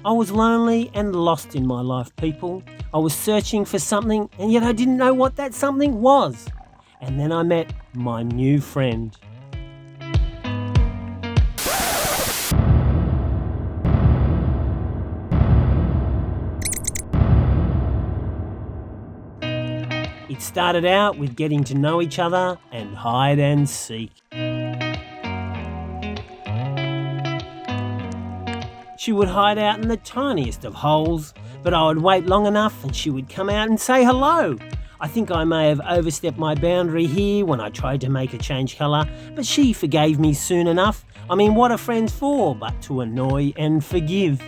I was lonely and lost in my life, people. I was searching for something, and yet I didn't know what that something was. And then I met my new friend. It started out with getting to know each other and hide and seek. She would hide out in the tiniest of holes, but I would wait long enough and she would come out and say hello. I think I may have overstepped my boundary here when I tried to make her change colour, but she forgave me soon enough. I mean, what are friends for but to annoy and forgive?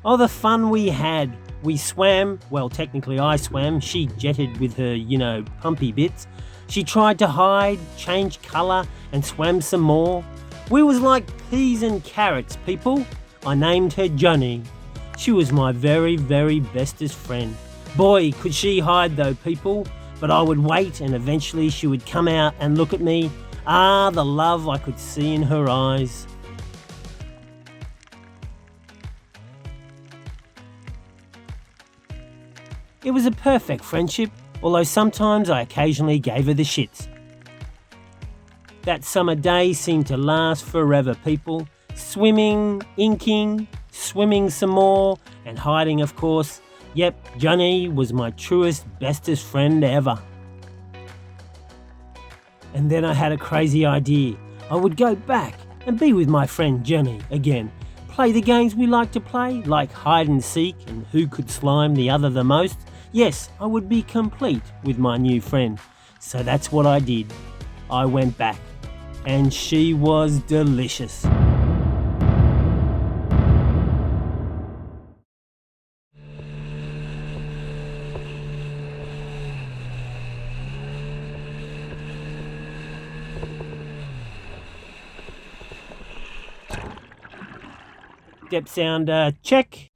Oh, the fun we had. We swam, well, technically I swam, she jetted with her, pumpy bits. She tried to hide, change colour, and swam some more. We was like peas and carrots, people. I named her Johnny. She was my very, very bestest friend. Boy, could she hide though, people. But I would wait and eventually she would come out and look at me. Ah, the love I could see in her eyes. It was a perfect friendship, although sometimes I occasionally gave her the shits. That summer day seemed to last forever, people. Swimming, inking, swimming some more, and hiding, of course. Yep, Johnny was my truest, bestest friend ever. And then I had a crazy idea. I would go back and be with my friend Johnny again. Play the games we like to play, like hide and seek and who could slime the other the most. Yes, I would be complete with my new friend. So that's what I did. I went back, and she was delicious. Depth sound check.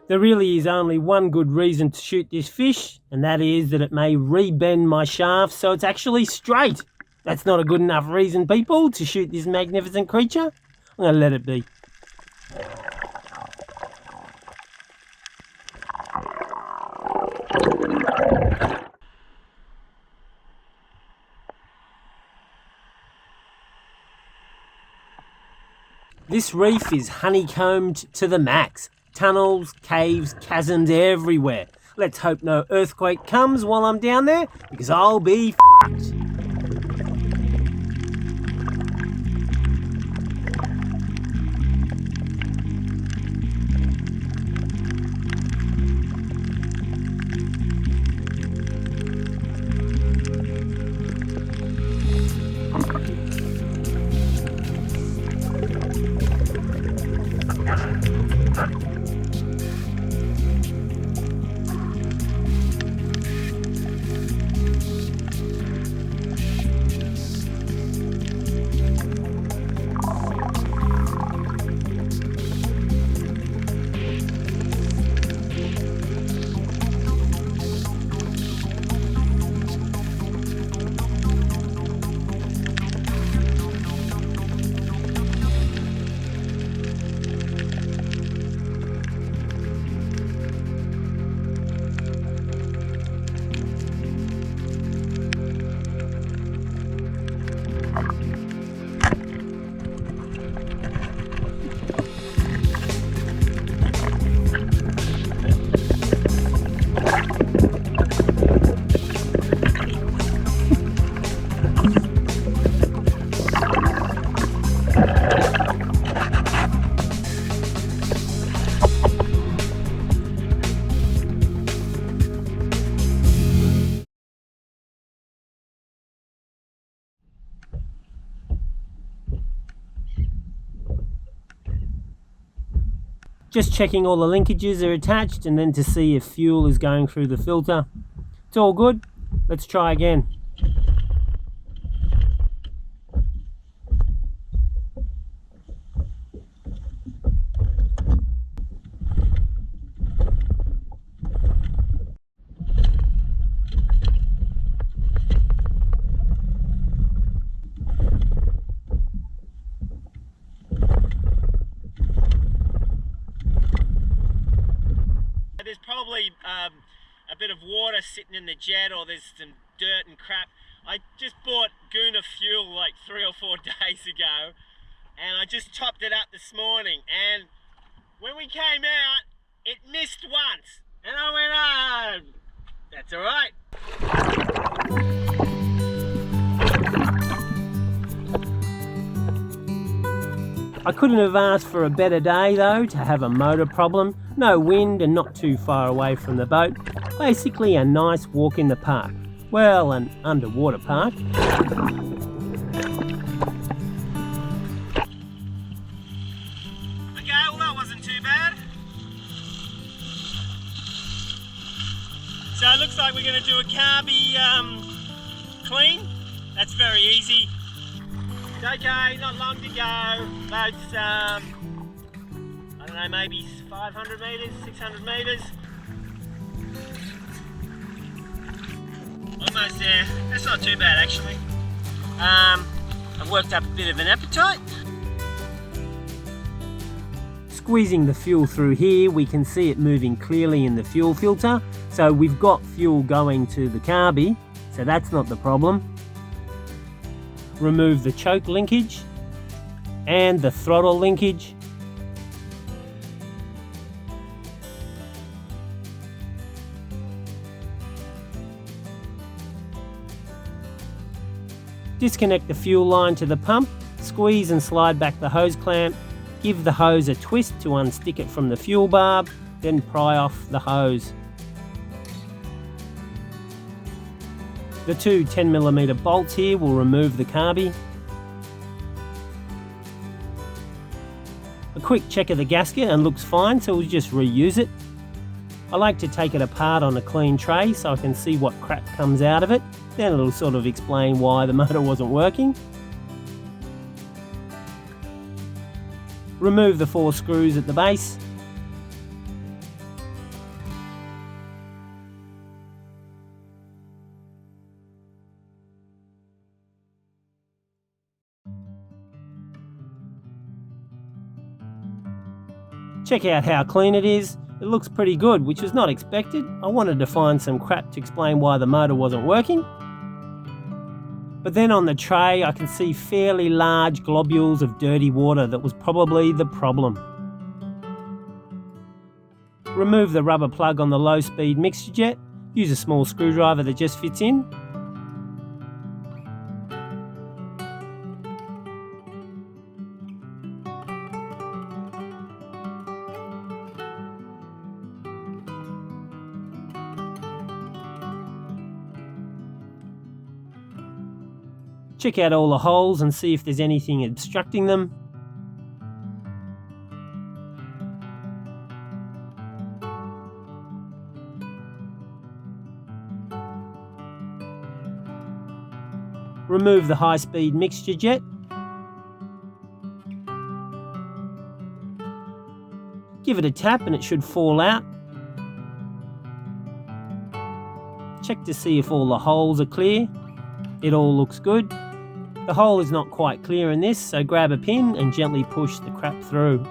There really is only one good reason to shoot this fish, and that is that it may rebend my shaft so it's actually straight. That's not a good enough reason, people, to shoot this magnificent creature. I'm going to let it be. This reef is honeycombed to the max. Tunnels, caves, chasms everywhere. Let's hope no earthquake comes while I'm down there, because I'll be f***ed. Just checking all the linkages are attached and then to see if fuel is going through the filter. It's all good. Let's try again. There's probably a bit of water sitting in the jet, or there's some dirt and crap. I just bought Guna fuel like 3 or 4 days ago, and I just topped it up this morning, and when we came out it missed once, and I went, oh, that's all right. I couldn't have asked for a better day though to have a motor problem. No wind and not too far away from the boat. Basically a nice walk in the park. Well, an underwater park. Okay, well that wasn't too bad. So it looks like we're going to do a carby clean. That's very easy. It's okay, not long to go. Boat's, I don't know, maybe 500 metres, 600 metres. Almost there. That's not too bad actually. I've worked up a bit of an appetite. Squeezing the fuel through here, we can see it moving clearly in the fuel filter. So we've got fuel going to the carby, so that's not the problem. Remove the choke linkage and the throttle linkage. Disconnect the fuel line to the pump, squeeze and slide back the hose clamp, give the hose a twist to unstick it from the fuel barb, then pry off the hose. The two 10mm bolts here will remove the carby. A quick check of the gasket and looks fine, so we'll just reuse it. I like to take it apart on a clean tray so I can see what crap comes out of it. Then it'll sort of explain why the motor wasn't working. Remove the 4 screws at the base. Check out how clean it is. It looks pretty good, which was not expected. I wanted to find some crap to explain why the motor wasn't working. But then on the tray I can see fairly large globules of dirty water that was probably the problem. Remove the rubber plug on the low speed mixture jet. Use a small screwdriver that just fits in. Check out all the holes and see if there's anything obstructing them. Remove the high-speed mixture jet. Give it a tap and it should fall out. Check to see if all the holes are clear. It all looks good. The hole is not quite clear in this, so grab a pin and gently push the crap through.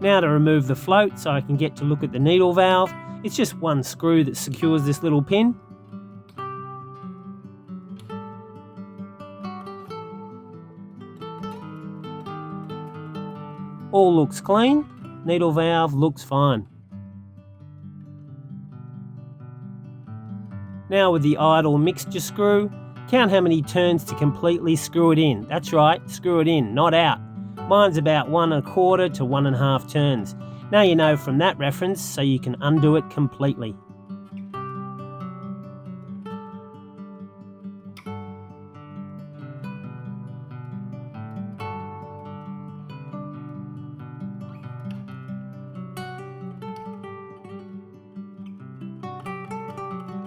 Now to remove the float so I can get to look at the needle valve. It's just one screw that secures this little pin. All looks clean. Needle valve looks fine. Now with the idle mixture screw, Count how many turns to completely screw it in. That's right, screw it in, not out. Mine's about 1¼ to 1½ turns. Now you know from that reference, so you can undo it completely.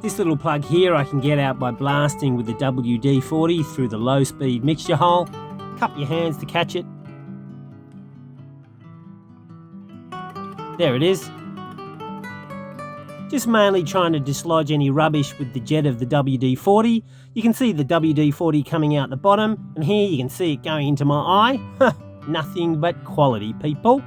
This little plug here I can get out by blasting with the WD-40 through the low speed mixture hole. Cup your hands to catch it. There it is. Just mainly trying to dislodge any rubbish with the jet of the WD-40. You can see the WD-40 coming out the bottom, and here you can see it going into my eye. Nothing but quality, people.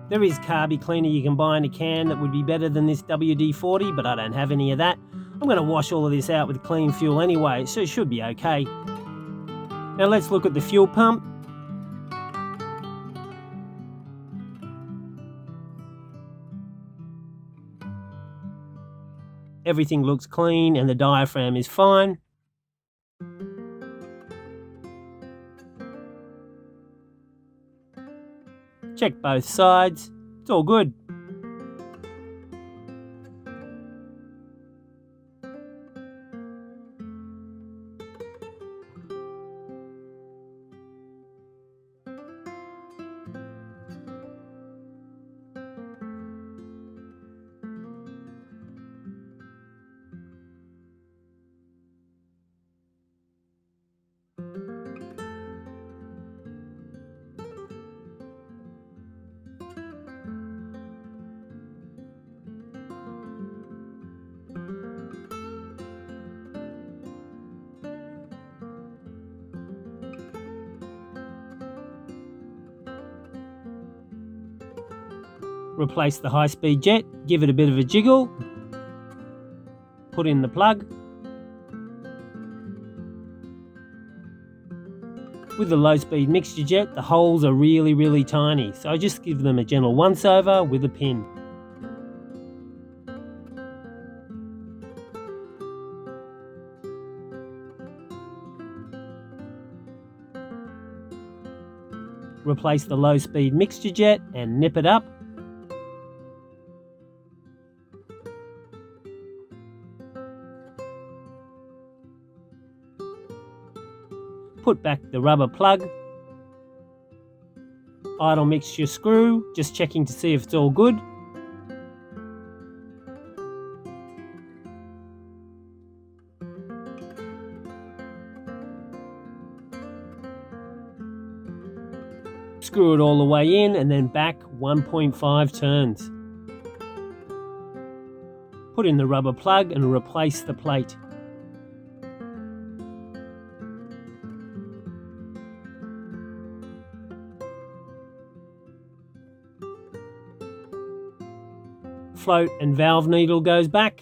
There is carby cleaner you can buy in a can that would be better than this WD-40, but I don't have any of that. I'm going to wash all of this out with clean fuel anyway, so it should be okay. Now let's look at the fuel pump. Everything looks clean and the diaphragm is fine. Check both sides. It's all good. Replace the high-speed jet, give it a bit of a jiggle, put in the plug. With the low-speed mixture jet, the holes are really tiny, so I just give them a gentle once-over with a pin. Replace the low-speed mixture jet and nip it up. Put back the rubber plug, idle mixture screw, just checking to see if it's all good. Screw it all the way in and then back 1.5 turns. Put in the rubber plug and replace the plate. Float and valve needle goes back.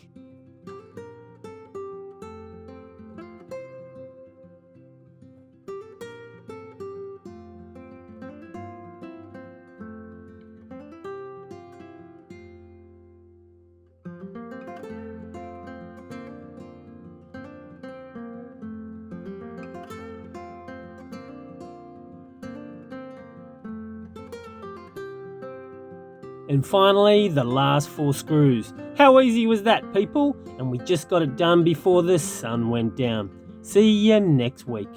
And finally, the last 4 screws. How easy was that, people? And we just got it done before the sun went down. See you next week.